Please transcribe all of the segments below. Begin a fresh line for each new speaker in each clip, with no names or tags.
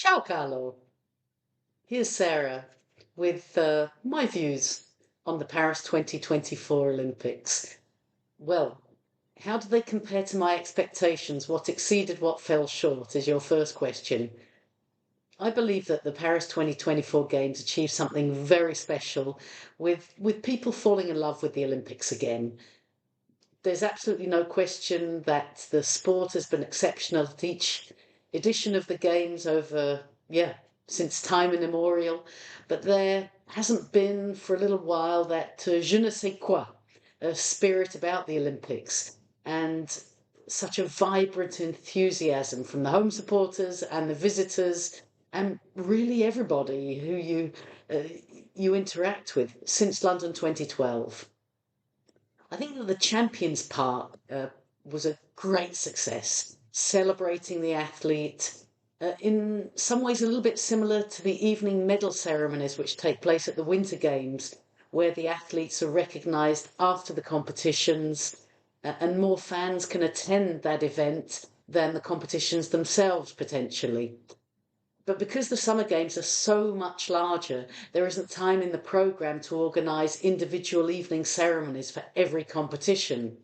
Ciao, Carlo. Here's Sarah with my views on the Paris 2024 Olympics. Well, how do they compare to my expectations? What exceeded, what fell short is your first question. I believe that the Paris 2024 Games achieved something very special with people falling in love with the Olympics again. There's absolutely no question that the sport has been exceptional at each edition of the Games over, since time immemorial. But there hasn't been for a little while that je ne sais quoi spirit about the Olympics and such a vibrant enthusiasm from the home supporters and the visitors and really everybody who uh, you interact with since London 2012. I think that the Champions Part was a great success, celebrating the athlete. In some ways, a little bit similar to the evening medal ceremonies which take place at the Winter Games, where the athletes are recognised after the competitions, and more fans can attend that event than the competitions themselves potentially. But because the summer games are so much larger, there isn't time in the programme to organise individual evening ceremonies for every competition.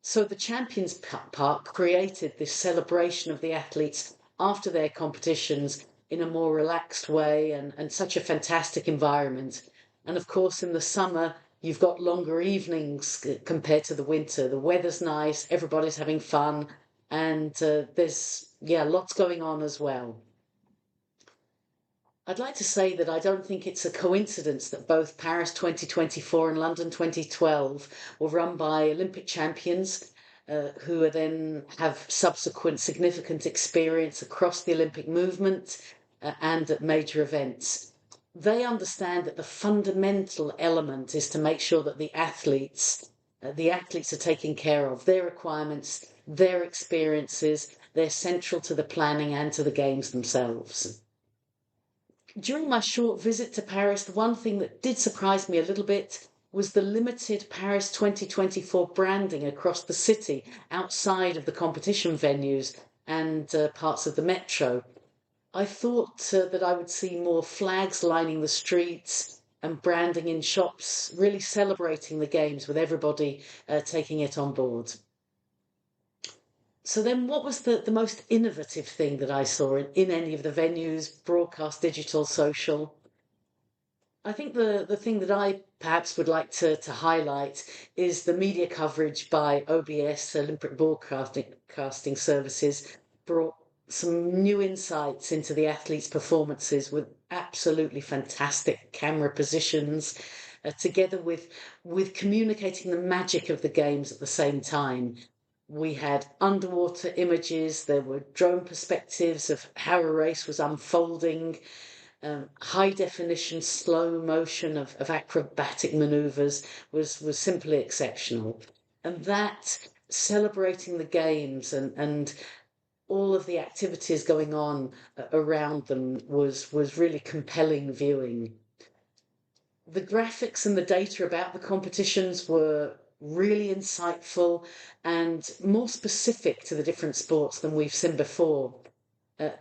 So the Champions Park created this celebration of the athletes after their competitions in a more relaxed way and such a fantastic environment. And of course, in the summer, you've got longer evenings compared to the winter. The weather's nice, everybody's having fun, and there's, lots going on as well. I'd like to say that I don't think it's a coincidence that both Paris 2024 and London 2012 were run by Olympic champions who are then have subsequent significant experience across the Olympic movement and at major events. They understand that the fundamental element is to make sure that the athletes are taken care of, their requirements, their experiences, they're central to the planning and to the games themselves. During my short visit to Paris, the one thing that did surprise me a little bit was the limited Paris 2024 branding across the city outside of the competition venues and parts of the metro. I thought that I would see more flags lining the streets and branding in shops, really celebrating the games with everybody taking it on board. So then what was the most innovative thing that I saw in any of the venues, broadcast, digital, social? I think the thing that I perhaps would like to highlight is the media coverage by OBS, Olympic Broadcasting Services, brought some new insights into the athletes' performances with absolutely fantastic camera positions, together with communicating the magic of the games at the same time. We had underwater images, there were drone perspectives of how a race was unfolding, high definition slow motion of acrobatic maneuvers was simply exceptional. And that celebrating the games and all of the activities going on around them was really compelling viewing. The graphics and the data about the competitions were really insightful and more specific to the different sports than we've seen before.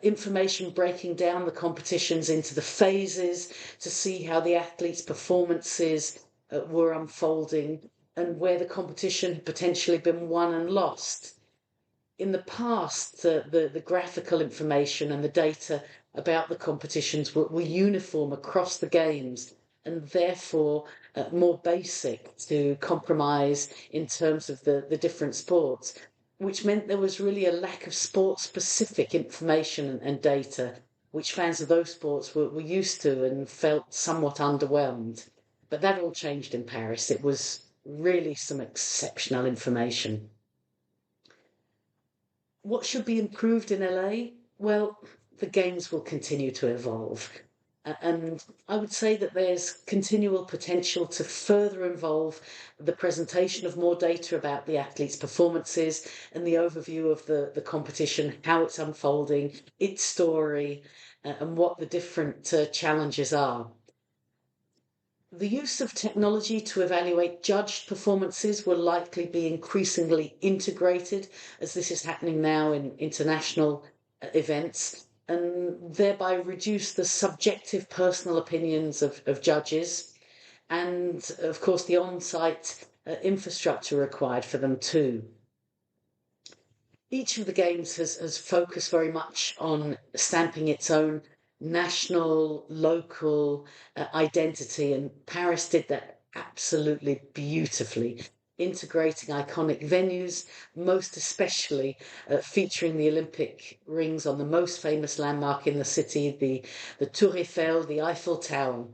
Information breaking down the competitions into the phases to see how the athletes' performances were unfolding and where the competition had potentially been won and lost. In the past, the graphical information and the data about the competitions were uniform across the games and therefore more basic to compromise in terms of the different sports, which meant there was really a lack of sport specific information and data, which fans of those sports were used to and felt somewhat underwhelmed. But that all changed in Paris. It was really some exceptional information. What should be improved in LA? Well, the games will continue to evolve. And I would say that there's continual potential to further involve the presentation of more data about the athletes' performances and the overview of the competition, how it's unfolding, its story, and what the different challenges are. The use of technology to evaluate judged performances will likely be increasingly integrated, as this is happening now in international events. and thereby reduce the subjective personal opinions of judges, and of course the on-site infrastructure required for them too. Each of the games has focused very much on stamping its own national, local identity, and Paris did that absolutely beautifully, integrating iconic venues, most especially featuring the Olympic rings on the most famous landmark in the city, the Tour Eiffel, the Eiffel Tower.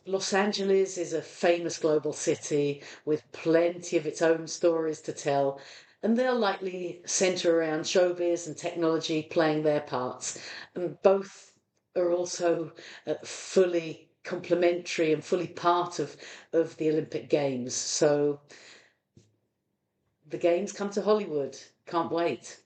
Los Angeles is a famous global city with plenty of its own stories to tell, and they'll likely centre around showbiz and technology playing their parts. And both are also fully complementary and fully part of the Olympic Games. So the Games come to Hollywood. Can't wait.